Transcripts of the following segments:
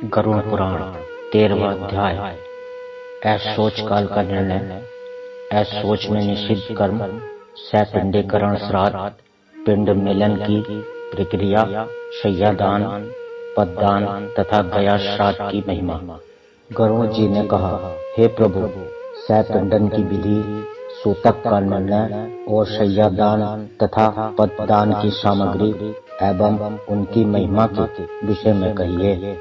गरुड़ पुराण 13वां अध्याय। असोच काल का निर्णय। असोच में निषिद्ध कर्म, सपिंडीकरण श्राद्ध, पिंड मिलन की प्रक्रिया, शय्यादान, पददान तथा गया श्राद्ध की महिमा। गरुड़ जी ने कहा, हे प्रभु, सपिंडन की विधि, सूतक का निर्णय और शय्यादान तथा पददान की सामग्री एवं उनकी महिमा के विषय में कहिए।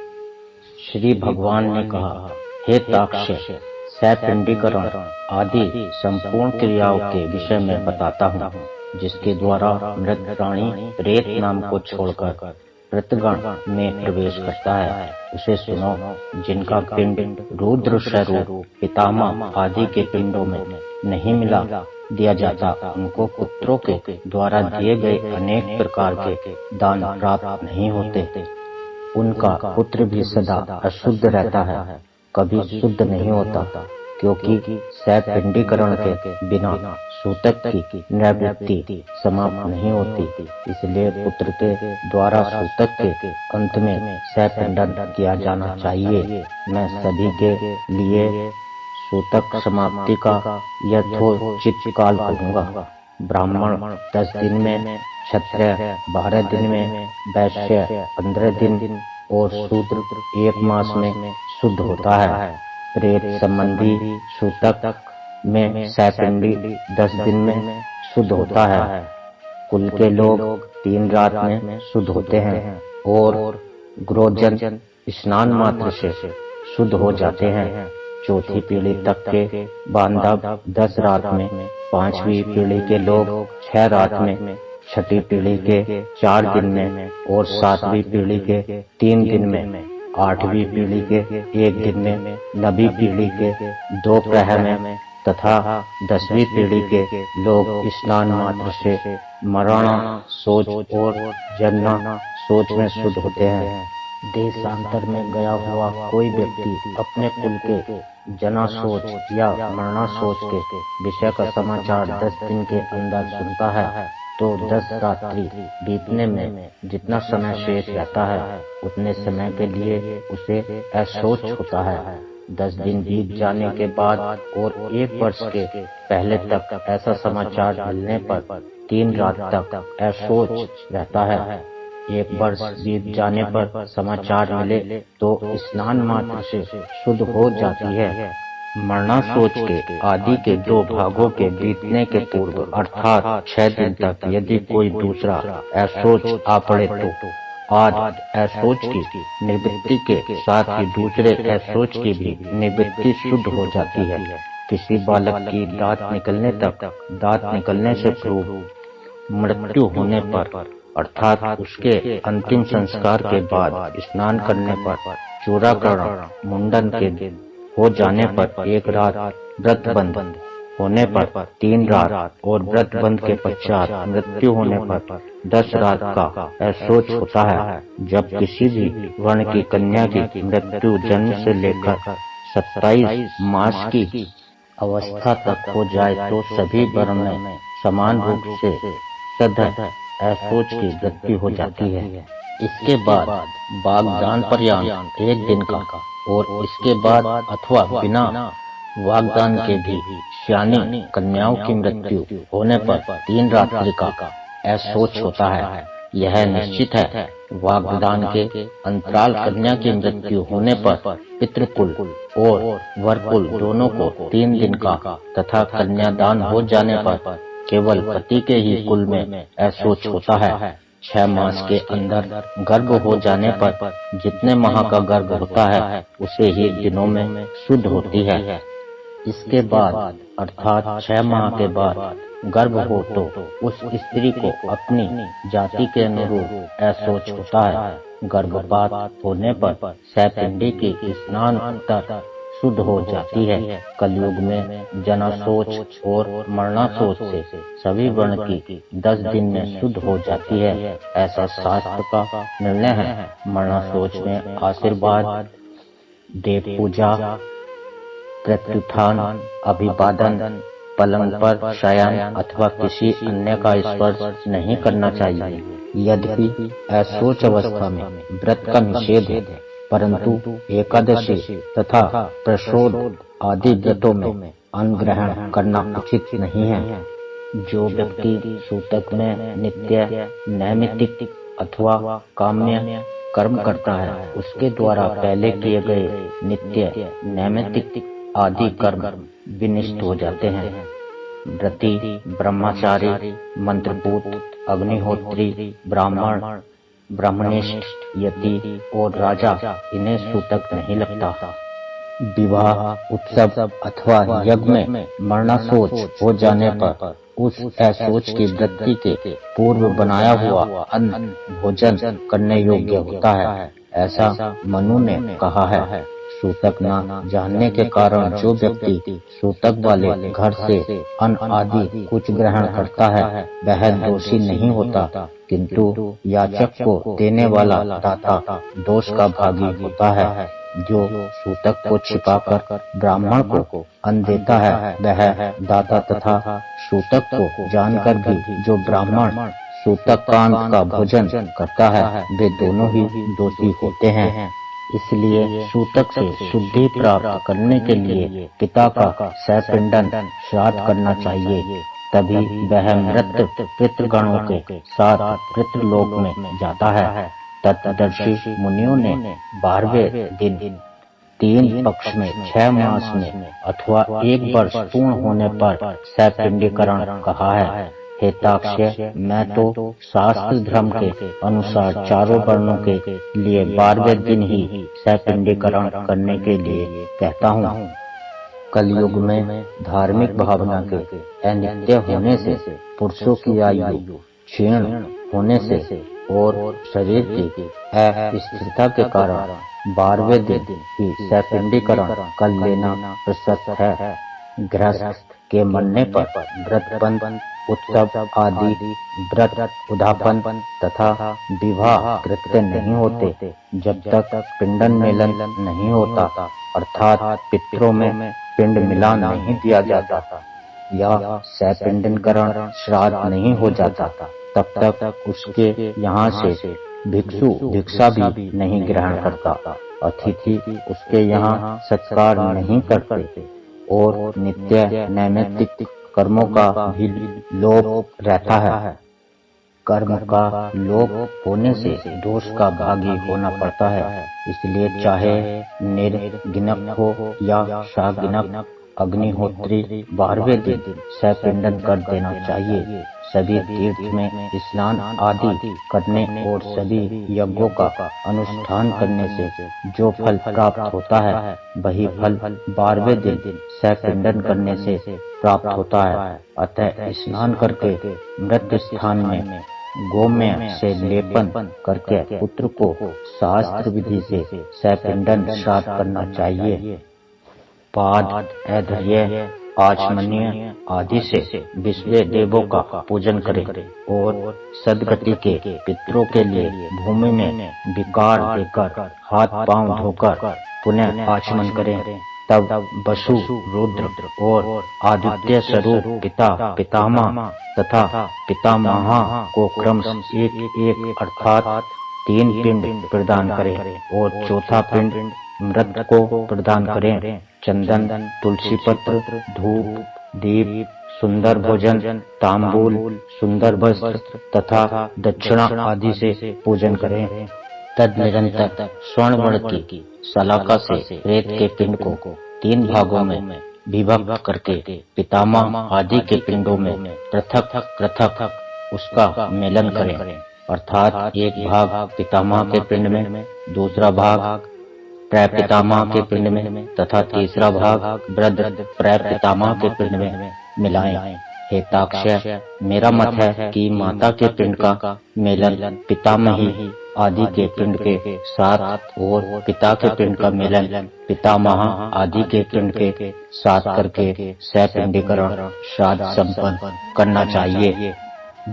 श्री भगवान ने कहा, हे ताक्ष्य, सपिंडीकरण आदि संपूर्ण क्रियाओं के विषय में बताता हूँ, जिसके द्वारा मृत प्राणी प्रेत नाम को छोड़कर कृतगण में प्रवेश करता है, उसे सुनो। जिनका पिंड रुद्र स्वरूप पितामह आदि के पिंडों में नहीं मिला दिया जाता, उनको पुत्रों के द्वारा दिए गए अनेक प्रकार के दान प्राप्त नहीं होते। उनका पुत्र भी सदा अशुद्ध रहता है, कभी शुद्ध नहीं होता, क्योंकि सपिंडीकरण के बिना सूतक की निवृत्ति समाप्त नहीं होती। इसलिए पुत्र के द्वारा सूतक के अंत में सपिंडन किया जाना चाहिए। मैं सभी के लिए सूतक समाप्ति का यथोचित काल कहूँगा। ब्राह्मण 10 दिन में, क्षत्रिय 12 दिन में, वैश्य 15 दिन और शूद्र 1 मास में शुद्ध होता है। प्रेत संबंधी सूतक में सपिंडी 10 दिन में शुद्ध होता है। कुल के लोग 3 रात में शुद्ध होते हैं और ग्रोजन स्नान मात्र से शुद्ध हो जाते हैं। चौथी पीढ़ी तक के बांधव 10 रात में, 5वीं पीढ़ी के लोग 6 रात में, छठी पीढ़ी के 4 दिन में और 7वीं पीढ़ी के 3 दिन में, 8वीं पीढ़ी के 1 दिन में, 9वीं पीढ़ी के 2 प्रहर में तथा 10वीं पीढ़ी के लोग स्नान मात्र से मरणा सोच और जन्ना सोच में शुद्ध होते हैं। देशांतर में गया हुआ कोई व्यक्ति अपने कुल के जना सोच या मरना सोच के विषय का समाचार 10 दिन के अंदर सुनता है, तो 10 रात्रि बीतने में जितना समय शेष रहता है, उतने समय के लिए उसे असोच होता है। 10 दिन बीत जाने के बाद और 1 वर्ष के पहले तक ऐसा समाचार मिलने पर 3 रात तक असोच रहता है। 1 वर्ष बीत जाने पर समाचार मिले तो स्नान मात्र से शुद्ध हो जाती है। मरना सोच के आदि के 2 भागों के बीतने के पूर्व अर्थात 6 दिन तक यदि कोई दूसरा असोच आ पड़े तो आज असोच की निवृत्ति के साथ ही दूसरे असोच की भी निवृत्ति शुद्ध हो जाती है। किसी बालक की दांत निकलने तक, दांत निकलने से पूर्व मृत्यु होने पर अर्थात उसके अंतिम संस्कार के बाद, स्नान करने पर, चूड़ाकरण मुंडन के हो जाने पर 1 रात, व्रत बंध होने पर 3 रात और व्रत बंध के पश्चात मृत्यु होने पर 10 रात का असोच होता है। जब किसी भी वर्ण की कन्या की मृत्यु जन्म से लेकर 27 मास की अवस्था तक हो जाए तो सभी वर्ण में समान रूप से सद असोच की मृत्यु हो जाती है। इसके बाद वागदान पर्यंत 1 दिन का और इसके बाद अथवा बिना वागदान के भी श्यानी कन्याओं की मृत्यु होने पर 3 रात्रि का असोच होता है। यह निश्चित है। वागदान के अंतराल कन्या की मृत्यु होने पर पितृकुल और वरकुल दोनों को 3 दिन का तथा कन्यादान हो जाने पर केवल पति के ही कुल में असोच होता है। 6 मास के अंदर गर्भ हो जाने पर जितने माह का गर्भ होता है, उसे ही दिनों में शुद्ध होती है। इसके बाद अर्थात 6 माह के बाद गर्भ हो तो उस स्त्री को अपनी जाति के अनुरूप असोच होता है। गर्भपात होने पर सपिंडी की स्नान उत्तर शुद्ध हो जाती है। कलयुग में जना सोच और मरना सोच से सभी वर्ण की 10 दिन में शुद्ध हो जाती है, ऐसा शास्त्र का निर्णय है। मरना सोच में आशीर्वाद, देव पूजा, प्रत्युत्थान, अभिवादन, पलंग पर शयन अथवा किसी अन्य का स्पर्श नहीं करना चाहिए। यद्यपि असोच अवस्था में व्रत का निषेध है, परंतु एकादशी तथा प्रसोद आदि व्रतों में अन्न ग्रहण करना उचित नहीं है। जो व्यक्ति सूतक में नित्य, नैमित्तिक अथवा काम्य कर्म करता है, उसके द्वारा पहले किए गए नित्य, नैमित्तिक आदि कर्म विनिष्ट हो जाते हैं। व्रती, ब्रह्मचारी, मंत्रपूत, अग्निहोत्री, ब्राह्मण, ब्राह्मणिष्ठ, यति और राजा, इन्हें सूतक नहीं लगता। विवाह, उत्सव अथवा यज्ञ में मरणासोच हो जाने पर उस असोच की वृत्ति के पूर्व बनाया हुआ अन्न भोजन करने योग्य होता है, ऐसा मनु ने कहा है। सूतक न जानने के कारण जो व्यक्ति सूतक वाले घर से अन्न आदि कुछ ग्रहण करता है, वह दोषी नहीं होता, किंतु याचक को देने वाला दाता दोष का भागी होता है। जो सूतक को छिपाकर ब्राह्मण को अन्न देता है, वह दाता तथा सूतक को जानकर भी जो ब्राह्मण सूतक कांत का भोजन करता है, वे दोनों ही दोषी होते हैं। इसलिए सूतक से शुद्धि प्राप्त करने के लिए पिता का सहपिंडन श्राद्ध करना चाहिए, तभी वह मृत पितृगणों के साथ पितृलोक में जाता है। तत्दर्शी मुनियों ने 12वें दिन, 3 पक्ष में, 6 मास में अथवा 1 वर्ष पूर्ण होने पर सहपिंडीकरण कहा है। हेताक्ष्य, मैं तो शास्त्र धर्म के अनुसार चारों वर्णों के लिए 12वें दिन ही सहपिंडीकरण करने के लिए कहता हूँ। कलयुग में धार्मिक भावना के अनित्य होने से, पुरुषों की आयु क्षीण होने से और शरीर की अस्थिरता के कारण 12वें दिन ही सहपिंडीकरण कर लेना प्रशस्त है। गृहस्थ के मरने पर व्रतबंध, उत्सव आदि व्रत उद्यापन तथा विवाह कृत्य नहीं होते जब तक पिंडन मेलन नहीं होता, अर्थात पितरों में पिंड मिला नहीं दिया जाता या सहपिंडीकरण श्राद्ध नहीं हो जाता, तब तक उसके यहाँ से भिक्षु भिक्षा भी नहीं ग्रहण करता, अतिथि उसके यहाँ सत्कार नहीं करते और नित्य नैमित्तिक कर्मों का भी लोप रहता है। कर्म का लोप होने से दोष का भागी होना पड़ता है। इसलिए चाहे निर्गिनक हो या सागिनक, अग्निहोत्री 12वें दिन सहपिंडन कर देना चाहिए। सभी तीर्थ में स्नान आदि करने और सभी यज्ञों का अनुष्ठान करने से जो फल प्राप्त होता है, वही फल 12वें दिन सहपिंडन करने से प्राप्त होता है। अतः स्नान करके मृत स्थान में गोमय से लेपन करके पुत्र को शास्त्र विधि से सहपिंडन श्राद्ध करना चाहिए। पाद, ऐधर्य, आचमनीय आदि से विश्व देवों का पूजन करें और सदगति के पितरों के लिए भूमि में विकार देकर हाथ पांव धोकर पुनः आचमन करें। तब वसु, रुद्र और आदित्य स्वरूप पिता, पितामह तथा पितामहा को क्रमशः एक अर्थात 3 पिंड प्रदान करें और चौथा पिंड मृत को प्रदान करें। चंदन, तुलसी पत्र, धूप, दीप, सुंदर भोजन, तांबूल, सुंदर वस्त्र तथा दक्षिणा आदि से पूजन करें। तद निरंतर स्वर्ण वर्ण की सलाका से प्रेत के पिंड को 3 भागों में विभक्त करके पितामह आदि के पिंडों में पृथक पृथक उसका मेलन करें, अर्थात एक भाग पितामह के पिंड में, दूसरा भाग प्रपितामह के पिंड में तथा तीसरा भाग वृद्ध प्रपितामह के पिंड में मिलाएं। हेताक्ष्य, मेरा मत है कि माता के पिंड का मेलन पितामही आदि के पिंड के साथ और पिता के पिंड का मेलन पितामह आदि के पिंड के साथ करके सहपिंडीकरण श्राद्ध संपन्न करना चाहिए।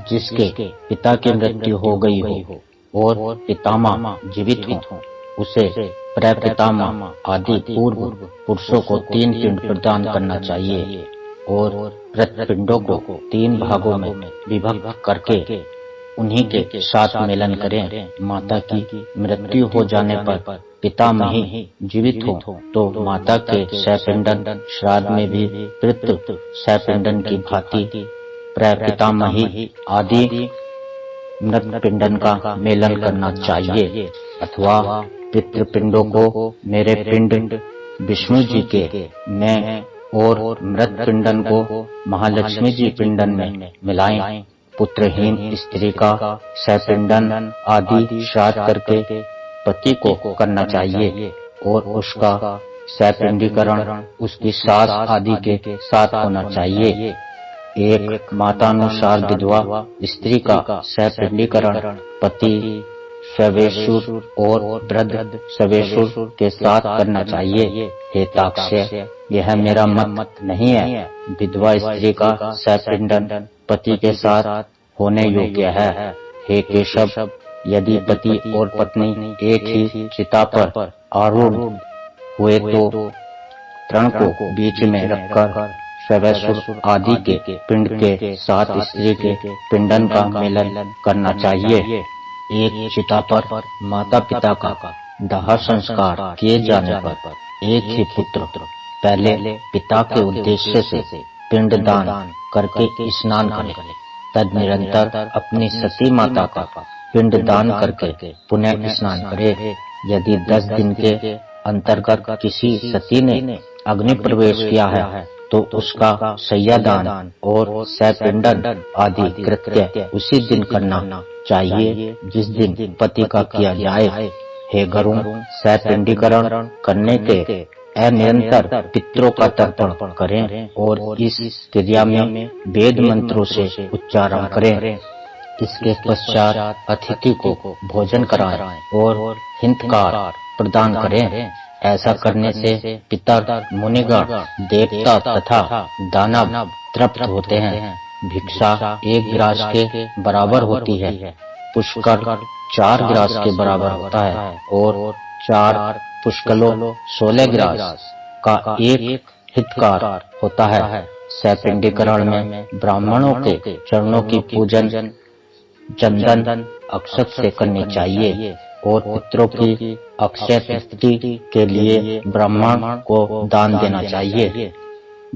जिसके पिता की मृत्यु हो गई हो और पितामह जीवित हो, उसे प्रपितामह आदि पूर्व पुरुषों को 3 पिंड प्रदान करना चाहिए और पिंडों को 3 भागों में विभक्त करके उन्हीं के साथ मिलन करें। माता की मृत्यु हो जाने पर पितामही जीवित हो तो माता के सैपिंडन श्राद्ध में भी पितृ सैपिंडन की भांति प्रपितामही आदि मृत पिंडन का मेलन करना चाहिए, अथवा पितृपिंडों को मेरे पिंड विष्णु जी के में और मृत पिंडन को महालक्ष्मी जी पिंडन में मिलाएं। पुत्रहीन स्त्री का सैपिंडन आदि श्राद्ध करके पति को करना चाहिए और उसका सैपिंडीकरण उसकी सास आदि के साथ होना चाहिए। एक मातानुसार विधवा स्त्री का सैपिंडीकरण पति सवेशुर और वृद्ध सवेशुर के साथ करना चाहिए। हे ताक्ष्य, यह मेरा मत नहीं है। विधवा स्त्री का सैपिंडन पति के साथ होने योग्य है। हे केशव, यदि पति और पत्नी एक ही चिता पर आरूढ़ हुए तो तृण को बीच में रखकर सवेशुर आदि के पिंड के साथ स्त्री के पिंडन का मेलन करना चाहिए। एक चिता पर माता पिता का दाह संस्कार किए जाने पर एक ही पुत्र पहले पिता के उद्देश्य से पिंडदान करके स्नान करे, तदनिरंतर अपनी सती माता का पिंडदान करके पुनः स्नान करे। यदि 10 दिन के अंतर्गत किसी सती ने अग्नि प्रवेश किया है तो उसका शय्यादान और सैपिंडन आदि कृत्य उसी दिन करना चाहिए जिस दिन पति का किया जाए। हे गरुण, सैपिंडीकरण करने के अनिरंतर पितरों का तर्पण करें और इस क्रिया में वेद मंत्रों से उच्चारण करें। इसके पश्चात अतिथि को भोजन कराएं और हिंतकार प्रदान करें। ऐसा करने से पितर, मुनिगण, देवता तथा दानव तृप्त होते हैं। भिक्षा 1 गिलास के बराबर होती है, पुष्कर 4 गिलास के बराबर होता है और 4 पुष्कलों 16 गिलास का एक हितकार होता है। सैपिंडीकरण में ब्राह्मणों के चरणों की पूजन चंदन अक्षत से करनी चाहिए और पुत्रों की अक्षय तृप्ति के लिए ब्राह्मण को दान देना चाहिए।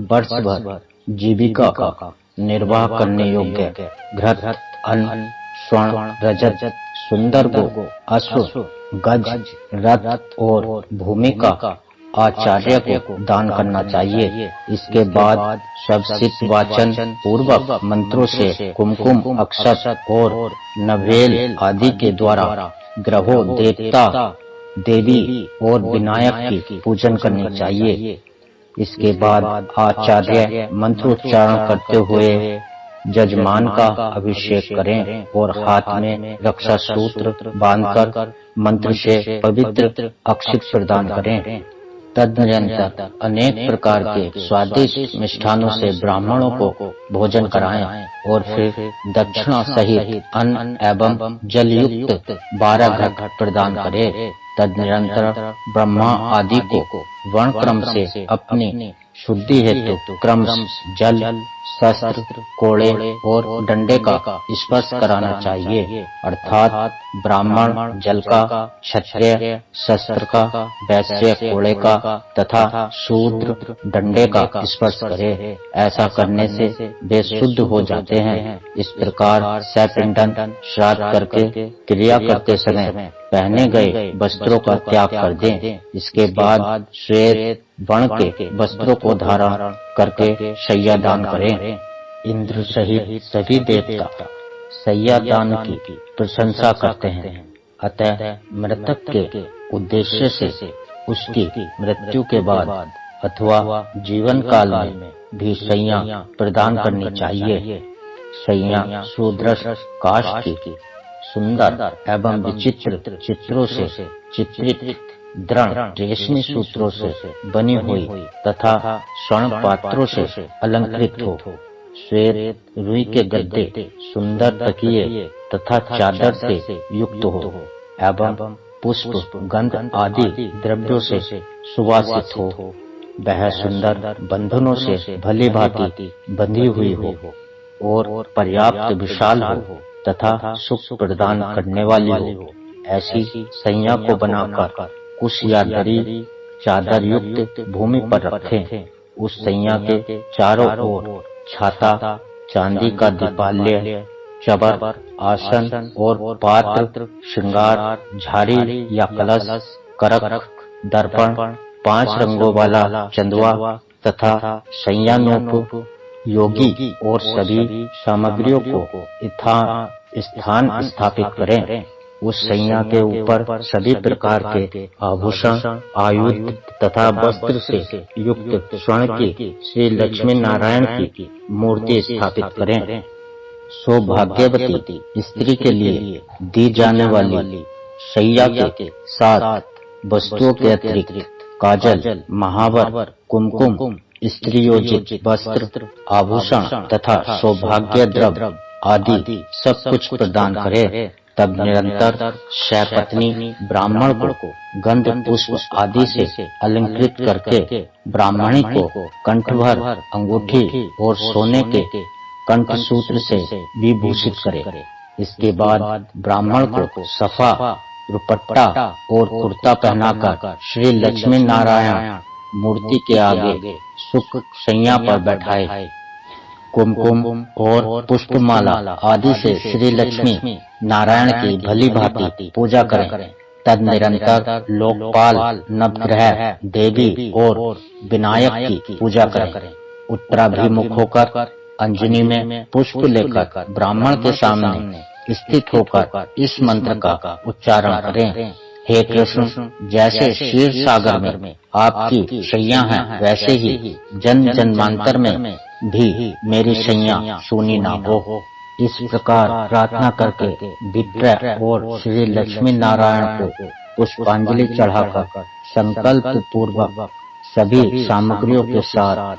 वर्ष भर जीविका का निर्वाह करने योग्य घृत, अन्न, स्वर्ण, रजत, सुंदर गो, अश्व, गज, रथ और भूमि का आचार्य को दान करना चाहिए। इसके बाद सब सिद्ध वाचन पूर्वक मंत्रों से कुमकुम, अक्षत और नवेल आदि के द्वारा ग्रहों, देवता, देवी और विनायक की पूजन करनी चाहिए। इसके बाद आचार्य मंत्रोच्चारण करते हुए जजमान का अभिषेक करें और हाथ में रक्षा सूत्र बांधकर मंत्र से पवित्र अक्षत प्रदान करें। तदनिरंतर अनेक प्रकार के स्वादिष्ट मिष्ठानों से ब्राह्मणों को भोजन कराएं और फिर दक्षिणा सहित अन्न एवं जल युक्त 12 घट प्रदान करें। तदनिरंतर ब्रह्मा आदि को वर्ण क्रम से अपनी शुद्धि हेतु क्रमश जल, शस्त्र, कोड़े और डंडे का स्पर्श कराना चाहिए। अर्थात ब्राह्मण जल का, क्षत्रिय शस्त्र का, वैश्य कोड़े का तथा शूद्र डंडे का स्पर्श करे। ऐसा करने से वे शुद्ध हो जाते हैं। इस प्रकार सैपिंडन श्राद्ध करके क्रिया करते समय पहने गए वस्त्रों का त्याग कर दें। इसके बाद श्वेत वर्ण के वस्त्रों को धारण करके शय्यादान करें। इंद्र सहित सभी देवता शय्यादान की प्रशंसा करते हैं। अतः मृतक के उद्देश्य से उसकी मृत्यु के बाद अथवा जीवन काल में भी शय्या प्रदान करनी चाहिए। शय्या सुदृढ़ काष्ठ की सुंदर एवं विचित्र चित्रों से चित्रित दृढ़ रेशमी सूत्रों से बनी हुई तथा स्वर्ण पात्रों से अलंकृत हो। श्वेत रुई के गद्दे, सुंदर तकिए तथा चादर से युक्त हो एवं पुष्प, गंध आदि द्रव्यों से सुवासित हो। वह सुंदर बंधनों से भली भांति बंधी हुई हो और पर्याप्त विशाल हो। तथा सुख प्रदान करने वाली हो, ऐसी सैया को बनाकर कुश या दरी चादर युक्त भूमि पर रखें। उस सैया के चारों ओर छाता, चांदी का दीपाल्य, चबर, आसन और पात्र, श्रृंगार, झाड़ी या कलश, करक, दर्पण, 5 रंगों वाला चंदवा तथा संयानोप, योगी और सभी सामग्रियों को स्थान स्थापित करें। उस सैया के ऊपर सभी प्रकार के आभूषण, आयुध तथा वस्त्र से युक्त स्वर्ण की श्री लक्ष्मी नारायण की मूर्ति स्थापित करें। सौभाग्यवती स्त्री के लिए दी जाने वाली सैया के साथ वस्तुओं के अतिरिक्त काजल, महावर, कुमकुम, स्त्रीयोजित वस्त्र, आभूषण तथा सौभाग्य द्रव्य आदि सब कुछ प्रदान करे। तब निरंतर सपत्नी ब्राह्मण को गंध पुष्प आदि से अलंकृत करके ब्राह्मणी को कंठभर अंगूठी और सोने के कंठसूत्र से विभूषित करे। इसके बाद ब्राह्मण को सफा, दुपट्टा और कुर्ता पहनाकर श्री लक्ष्मी नारायण मूर्ति के आगे सुख सैया पर बैठाए। कुमकुम और पुष्पमाला आदि से श्री लक्ष्मी नारायण की भली भांति पूजा करें। तद निरंतर लोकपाल, नवग्रह, देवी और विनायक की पूजा करें। उत्तराभिमुख होकर अंजनी में पुष्प लेकर ब्राह्मण के सामने स्थित होकर इस मंत्र का उच्चारण करें। हे कृष्ण, जैसे क्षीर सागर में आपकी शैया है, वैसे ही जन्म जन्मांतर में भी मेरी शैया सूनी ना हो। इस प्रकार प्रार्थना करके विप्र और श्री लक्ष्मी नारायण को पुष्पांजलि चढ़ाकर संकल्प पूर्वक सभी सामग्रियों के साथ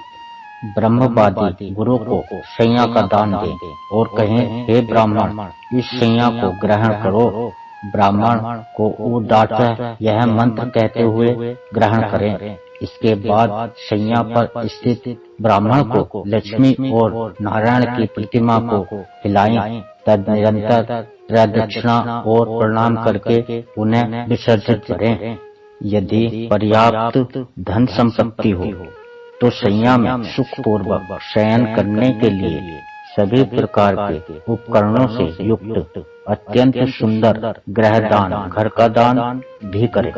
ब्रह्मवादी गुरु को शैया का दान दें और कहें, हे ब्राह्मण, इस शैया को ग्रहण करो। ब्राह्मण को उदाचा यह मंत्र कहते हुए ग्रहण करें। इसके बाद शैया पर स्थित ब्राह्मण को लक्ष्मी और नारायण की प्रतिमा को हिलाएं। तद निरंतर प्रदक्षिणा और प्रणाम करके उन्हें विसर्जित करें। यदि पर्याप्त धन संपत्ति हो तो शैया में सुखपूर्वक शयन करने के लिए सभी प्रकार के उपकरणों से युक्त अत्यंत सुंदर गृहदान, घर का दान भी करे।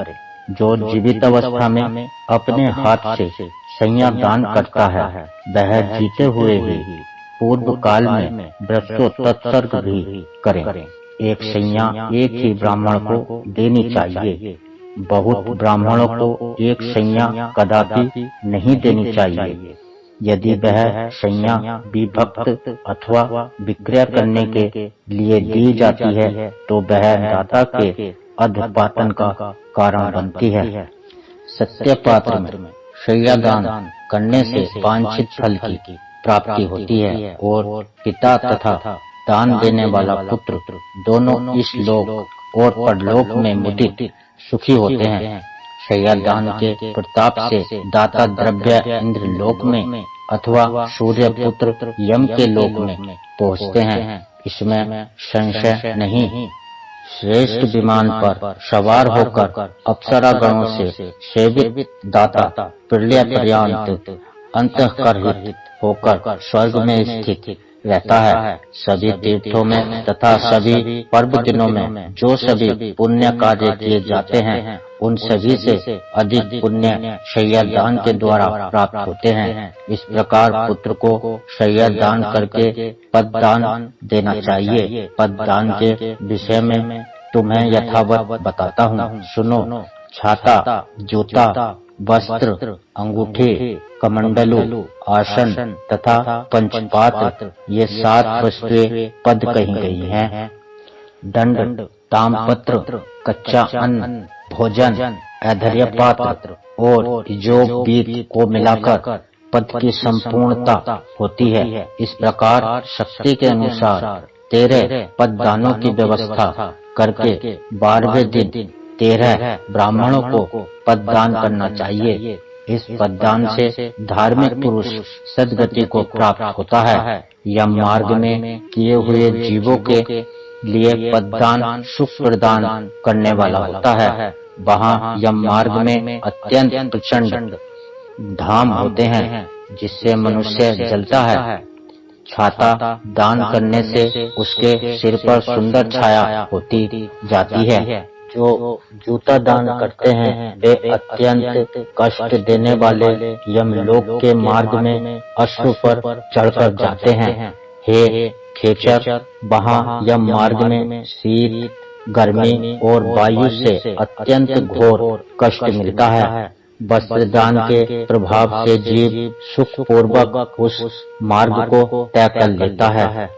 जो जीवित अवस्था में अपने हाथ से शैया दान करता है, वह जीते हुए ही पूर्व काल में वृक्षों तत्सर्ग भी करे। एक शैया एक ही ब्राह्मण को देनी चाहिए। बहुत ब्राह्मणों को एक शैया कदापि नहीं देनी चाहिए। यदि वह शैया विभक्त अथवा विक्रय करने के लिए दी जाती है तो वह दाता के अधपातन का कारण बनती है। सत्य पात्र में शैया दान करने से वांछित फल की प्राप्ति होती है और पिता तथा दान देने वाला पुत्र दोनों इस लोक और परलोक में मुदित सुखी होते हैं। शैया दान के प्रताप से दाता द्रव्य इंद्र लोक में अथवा सूर्य पुत्र यम के लोक में पहुँचते हैं, इसमें संशय नहीं। श्रेष्ठ विमान पर सवार होकर अप्सरा गणों से सेवित दाता प्रलय पर्यंत अंतःकरहित होकर स्वर्ग में स्थित रहता है। सभी तीर्थों में तथा सभी पर्व दिनों में जो सभी पुण्य कार्य किए जाते हैं, उन सभी से अधिक पुण्य शैया दान के द्वारा प्राप्त होते हैं। इस प्रकार पुत्र को शैया दान करके पद दान देना चाहिए। पद दान के विषय में तुम्हें यथावत बताता हूँ, सुनो। छाता, जूता, वस्त्र, अंगूठी, कमंडलू, आसन तथा पंचपात्र, ये 7 वस्तुएं पद कही गई हैं। दंड, तामपत्र, कच्चा अन्न, भोजन, ऐधर्य पात्र और जो बीत को मिलाकर पद की संपूर्णता होती है। इस प्रकार शक्ति के अनुसार 13 पद दानों की व्यवस्था करके 12वें दिन 13 ब्राह्मणों को पददान करना चाहिए। इस पददान से धार्मिक पुरुष सद्गति को प्राप्त होता है। यम मार्ग में किए हुए जीवों के लिए पददान सुख प्रदान करने वाला होता है। वहाँ यम मार्ग में अत्यंत प्रचंड धाम होते हैं जिससे मनुष्य जलता है। छाता दान करने से उसके सिर पर सुंदर छाया होती जाती है। जो जूता दान करते हैं वे अत्यंत कष्ट देने वाले यमलोक के मार्ग में अश्व पर चढ़कर जाते हैं। हे खेचर, वहाँ यम मार्ग में शीत, गर्मी और वायु से अत्यंत घोर कष्ट मिलता है। वस्त्रदान के प्रभाव से जीव सुख पूर्वक उस मार्ग को तय कर लेता है।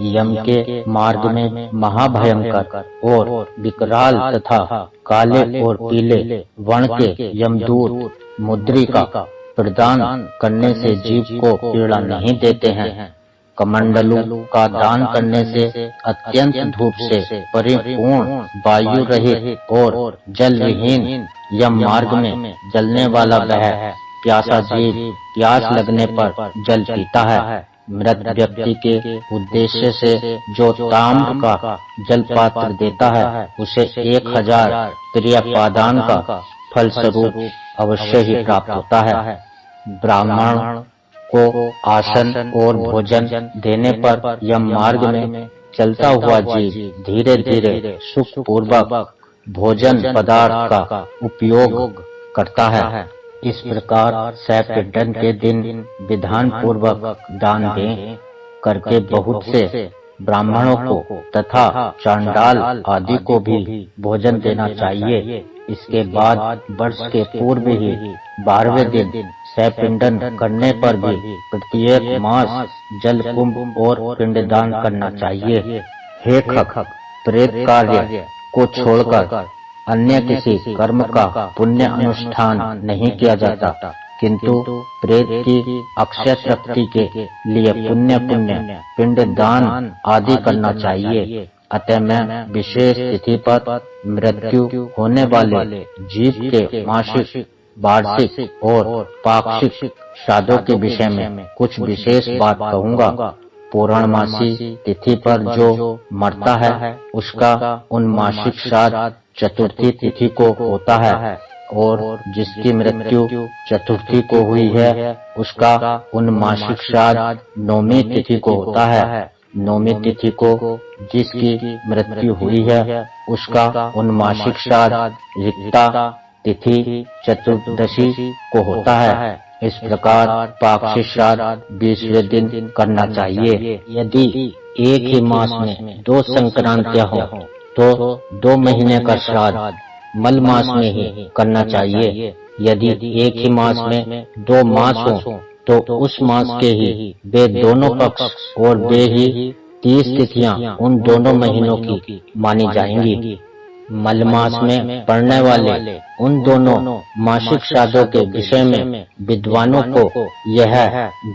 यम के मार्ग में महाभयंकर और विकराल तथा काले और पीले वर्ण के यमदूत मुद्रिका प्रदान करने से जीव को पीड़ा नहीं देते हैं। कमंडलू का दान करने से अत्यंत धूप से परिपूर्ण वायु रहित और जल विहीन यम मार्ग में जलने वाला वह प्यासा जीव प्यास लगने पर जल पीता है। मृत व्यक्ति के उद्देश्य से जो ताम्र का जल पात्र देता है उसे 1000 प्रियपादान का फल स्वरूप अवश्य ही प्राप्त होता है। ब्राह्मण को आसन और भोजन देने पर यम मार्ग में चलता हुआ जीव धीरे धीरे सुख पूर्वक भोजन पदार्थ का उपयोग करता है। इस प्रकार सैपिंडन के दिन विधान पूर्वक दान दें करके बहुत से ब्राह्मणों को तथा चांडाल आदि को भी भोजन देना चाहिए। इसके बाद वर्ष के पूर्व ही 12वें दिन सैपिंडन करने पर भी प्रत्येक मास जल कुंभ और पिंडदान करना चाहिए। हे खक, प्रेत कार्य को छोड़कर अन्य किसी कर्म का पुण्य अनुष्ठान नहीं किया जाता, किंतु प्रेत की अक्षय तृप्ति के लिए पुण्य पिंड दान आदि करना चाहिए। अतः मैं विशेष तिथि पर मृत्यु होने वाले जीव के मासिक, वार्षिक और पाक्षिक श्राद्धों के विषय में कुछ विशेष बात कहूँगा। पूर्णमासी तिथि पर जो मरता है उसका उन्मासिक श्राद्ध चतुर्थी तिथि को होता है और जिसकी मृत्यु चतुर्थी को हुई है उसका उन्मासिक श्राद्ध नौमी तिथि को होता है। नौमी तिथि को जिसकी मृत्यु हुई है उसका उन्मासिक श्राद्ध रिक्ता तिथि चतुर्दशी को होता है। इस प्रकार पाक्षिक श्राद्ध 20वें दिन करना चाहिए। यदि एक ही मास में 2 संक्रांतियां हो तो 2 महीने का श्राद्ध मल मास में ही करना चाहिए। यदि एक ही मास में 2 मास हो तो उस मास के ही वे दोनों पक्ष और वे ही 30 तिथियां उन दोनों महीनों की मानी जाएंगी। मल मास में पड़ने वाले उन दोनों मासिक श्राद्धों के विषय में विद्वानों को यह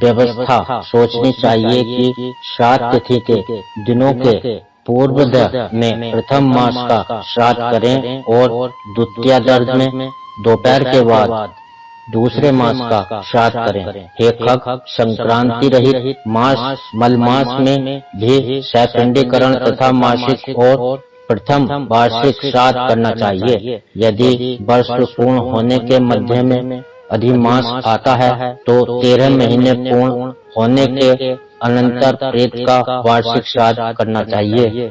व्यवस्था सोचनी चाहिए कि श्राद्ध तिथि के दिनों के पूर्वोदय में प्रथम मास का श्राद्ध करें और द्वितीयार्ध में दोपहर के बाद दूसरे मास का श्राद्ध करें। हे खग, संक्रांति रहित मास मल मास में भी सैपिंडीकरण तथा मासिक और प्रथम वार्षिक श्राद्ध करना चाहिए। यदि वर्ष पूर्ण होने के मध्य में अधिमास आता है तो 13 महीने पूर्ण होने के अनंतर प्रेत का वार्षिक श्राद्ध करना चाहिए।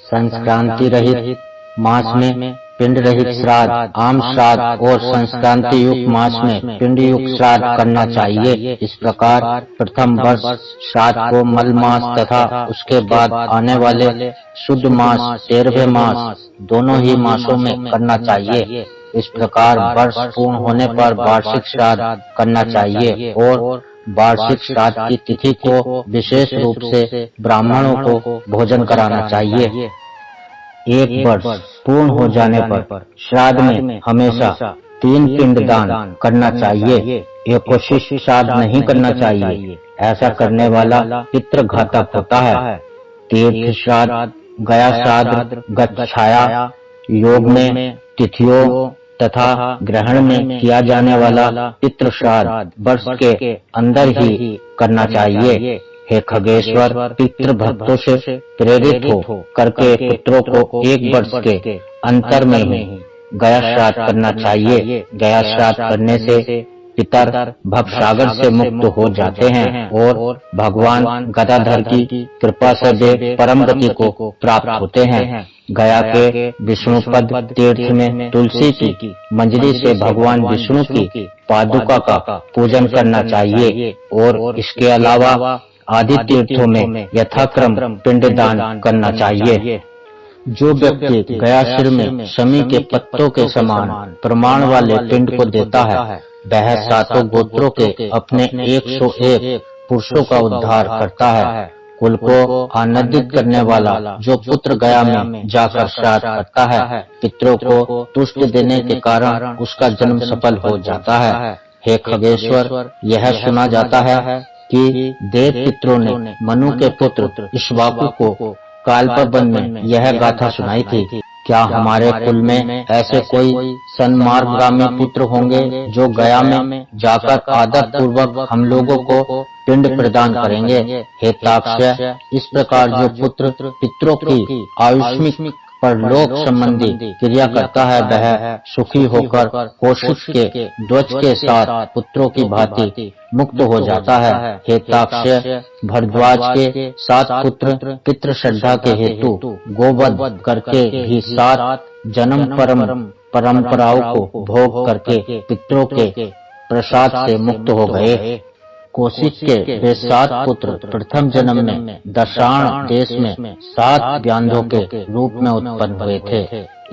संक्रांति रहित मास में पिंड रहित श्राद्ध, आम श्राद्ध और संक्रांति युक्त मास में पिंड युक्त श्राद्ध करना चाहिए। इस प्रकार प्रथम वर्ष श्राद्ध को मल मास तथा उसके बाद आने वाले शुद्ध मास 13वें मास दोनों ही मासों में करना चाहिए। इस प्रकार वर्ष पूर्ण होने पर वार्षिक श्राद्ध करना चाहिए और वार्षिक श्राद्ध की तिथि को विशेष रूप से ब्राह्मणों को भोजन कराना चाहिए। एक वर्ष पूर्ण हो जाने पर श्राद्ध में हमेशा 3 पिंडदान करना चाहिए। एकोशिष्ट श्राद्ध नहीं करना चाहिए, ऐसा करने वाला पितृघातक होता है। तीर्थ श्राद्ध, गया श्राद्ध, गच्छाया योग में तिथियों तथा ग्रहण में किया जाने वाला पितृ श्राद्ध वर्ष के अंदर ही करना चाहिए। हे खगेश्वर, पितृ भक्तों से प्रेरित हो करके पुत्रों को 1 वर्ष के अंतर में ही गया श्राद्ध करना चाहिए। गया श्राद्ध करने से पितर भवसागर से मुक्त हो जाते हैं और भगवान गदाधर की कृपा से वे परम गति को प्राप्त होते हैं। गया के विष्णुपद तीर्थ में तुलसी की मंजरी से भगवान विष्णु की पादुका का पूजन करना चाहिए और इसके अलावा आदि तीर्थों में यथाक्रम पिंडदान करना चाहिए। जो व्यक्ति गया शिर में शमी के पत्तों के समान प्रमाण वाले पिंड को देता है, वह 7 गोत्रों के अपने 101 पुरुषों का उद्धार करता है। कुल को आनंदित करने वाला जो पुत्र गया में जाकर श्राद्ध करता है, पितरों को तुष्ट देने के कारण उसका जन्म सफल हो जाता है। हे खगेश्वर, यह सुना जाता है कि देव पितरों ने मनु के पुत्र इक्ष्वाकु को कालपवन में यह गाथा सुनाई थी। क्या हमारे कुल में ऐसे कोई सन्मार्गगामी पुत्र होंगे जो गया में जाकर आदर पूर्वक हम लोगों को पिंड प्रदान करेंगे? हे ताक्ष्य, इस प्रकार जो पुत्र पितरों की आयुष्मिक परलोक संबंधी क्रिया करता है, वह सुखी होकर कोशिश के ध्वज के साथ पुत्रों की भांति मुक्त हो जाता है। हे ताक्ष्य, भरद्वाज के 7 पुत्र पितृ श्रद्धा के हेतु गोवध करके भी 7 जन्म परंपराओं को भोग करके पितरों के प्रसाद से मुक्त हो गए। कौशिक के वे 7 पुत्र प्रथम जन्म में दशाण देश में 7 व्याधों के रूप में उत्पन्न हुए थे।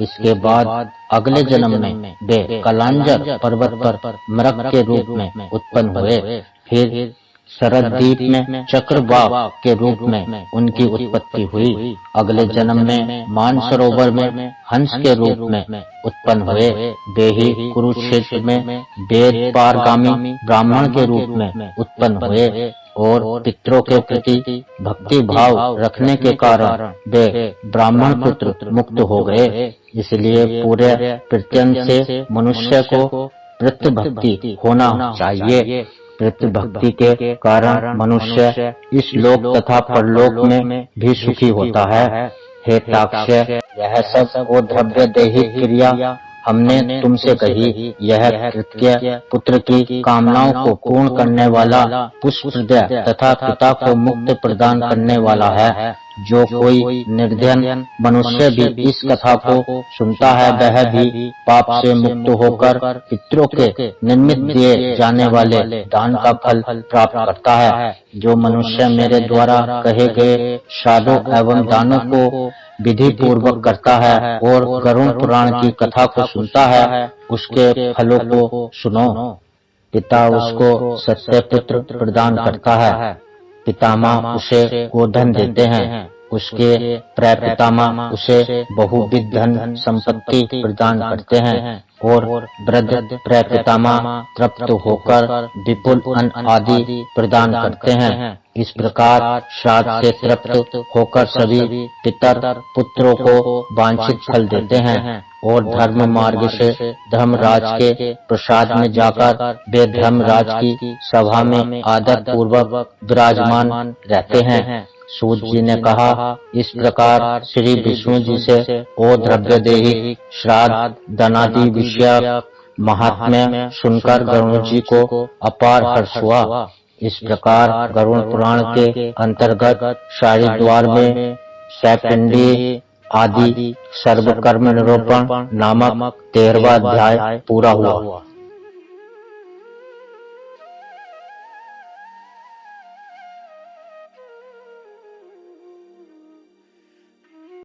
इसके बाद अगले जन्म में वे कलांजर पर्वत पर मृग के रूप में उत्पन्न हुए। फिर शरद्वीप में चक्रवाक के रूप में उनकी उत्पत्ति हुई। अगले जन्म में मानसरोवर में हंस के रूप में उत्पन्न हुए। वे ही कुरुक्षेत्र में वेद पारगामी ब्राह्मण के रूप में उत्पन्न हुए और पितरों के प्रति भक्ति भाव रखने के कारण वे ब्राह्मण पुत्र मुक्त हो गए। इसलिए पूरे प्रत्यंत से मनुष्य को पितृभक्ति होना चाहिए। पितृभक्ति के कारण मनुष्य इस लोक तथा परलोक में भी सुखी होता है। हे ताक्ष्य, यह सब वो द्रव्य देहिक क्रिया हमने तुमसे कही, यह कृत्य पुत्र की कामनाओं को पूर्ण करने वाला पुष्पहृदय तथा पिता को मुक्त प्रदान करने वाला है। जो कोई निर्धन मनुष्य भी इस कथा को सुनता है, वह भी पाप से मुक्त होकर पितरों के निमित्त दिए जाने वाले दान का फल प्राप्त करता है। जो मनुष्य मेरे द्वारा कहे गए श्राद्धों एवं दानों को विधि पूर्वक करता है और गरुड़ पुराण की कथा को सुनता है, उसके फलों को सुनो। पिता उसको सत्य पुत्र प्रदान करता है, पितामह उसे गोधन देते हैं, उसके प्रपितामह उसे बहुविध धन संपत्ति प्रदान करते हैं और वृद्ध प्रपितामह तृप्त होकर विपुल अन्न आदि प्रदान करते हैं। इस प्रकार श्राद्ध से तृप्त होकर सभी पितर पुत्रों को वांछित फल देते हैं और धर्म मार्ग से धर्मराज के प्रसाद में जाकर वे धर्मराज की सभा में आदर पूर्वक विराजमान रहते हैं। सूत जी ने कहा, इस प्रकार श्री विष्णु जी से ओ द्रव्य देही श्राद्ध धनादि विषय महात्म्य सुनकर गरुड़ जी को अपार हर्ष हुआ। इस प्रकार गरुड़ पुराण के अंतर्गत शारीद्वार में सैपिंडी आदि सर्वकर्म निरूपण नामक 13वां अध्याय पूरा हुआ।